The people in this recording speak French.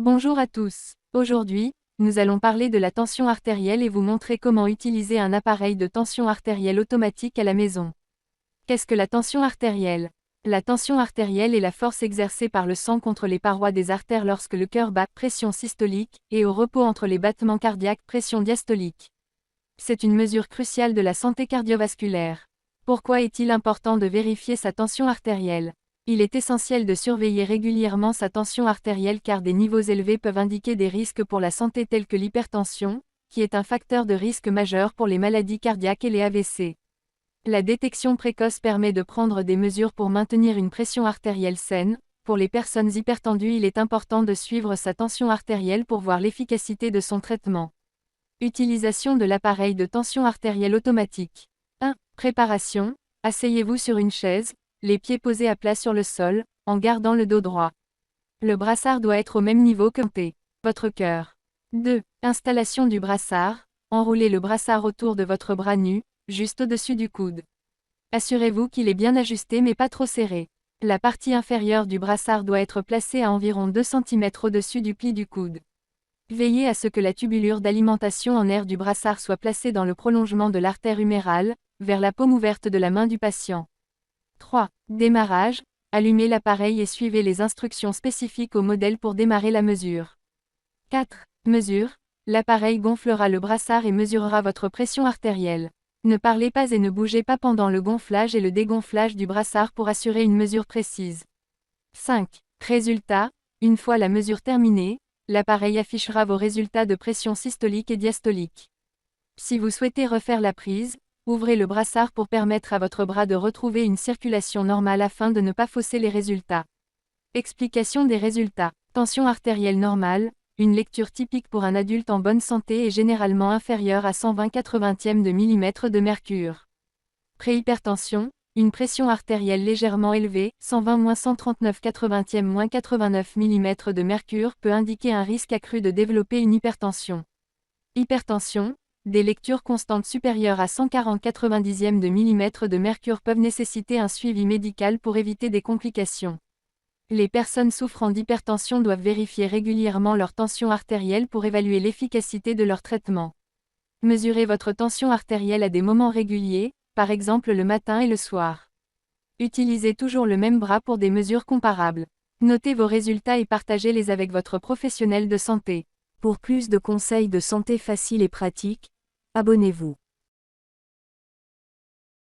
Bonjour à tous. Aujourd'hui, nous allons parler de la tension artérielle et vous montrer comment utiliser un appareil de tension artérielle automatique à la maison. Qu'est-ce que la tension artérielle? La tension artérielle est la force exercée par le sang contre les parois des artères lorsque le cœur bat, pression systolique, et au repos entre les battements cardiaques, pression diastolique. C'est une mesure cruciale de la santé cardiovasculaire. Pourquoi est-il important de vérifier sa tension artérielle? Il est essentiel de surveiller régulièrement sa tension artérielle car des niveaux élevés peuvent indiquer des risques pour la santé tels que l'hypertension, qui est un facteur de risque majeur pour les maladies cardiaques et les AVC. La détection précoce permet de prendre des mesures pour maintenir une pression artérielle saine. Pour les personnes hypertendues, il est important de suivre sa tension artérielle pour voir l'efficacité de son traitement. Utilisation de l'appareil de tension artérielle automatique. 1. Préparation. Asseyez-vous sur une chaise, les pieds posés à plat sur le sol, en gardant le dos droit. Le brassard doit être au même niveau que votre cœur. 2. Installation du brassard. Enroulez le brassard autour de votre bras nu, juste au-dessus du coude. Assurez-vous qu'il est bien ajusté mais pas trop serré. La partie inférieure du brassard doit être placée à environ 2 cm au-dessus du pli du coude. Veillez à ce que la tubulure d'alimentation en air du brassard soit placée dans le prolongement de l'artère humérale, vers la paume ouverte de la main du patient. 3. Démarrage. Allumez l'appareil et suivez les instructions spécifiques au modèle pour démarrer la mesure. 4. Mesure. L'appareil gonflera le brassard et mesurera votre pression artérielle. Ne parlez pas et ne bougez pas pendant le gonflage et le dégonflage du brassard pour assurer une mesure précise. 5. Résultat. Une fois la mesure terminée, l'appareil affichera vos résultats de pression systolique et diastolique. Si vous souhaitez refaire la prise, ouvrez le brassard pour permettre à votre bras de retrouver une circulation normale afin de ne pas fausser les résultats. Explication des résultats. Tension artérielle normale. Une lecture typique pour un adulte en bonne santé est généralement inférieure à 120/80 de millimètre de mercure. Préhypertension. Une pression artérielle légèrement élevée, 120-139/80-89 mm de mercure peut indiquer un risque accru de développer une hypertension. Hypertension. Des lectures constantes supérieures à 140/90 de millimètre de mercure peuvent nécessiter un suivi médical pour éviter des complications. Les personnes souffrant d'hypertension doivent vérifier régulièrement leur tension artérielle pour évaluer l'efficacité de leur traitement. Mesurez votre tension artérielle à des moments réguliers, par exemple le matin et le soir. Utilisez toujours le même bras pour des mesures comparables. Notez vos résultats et partagez-les avec votre professionnel de santé. Pour plus de conseils de santé faciles et pratiques, abonnez-vous.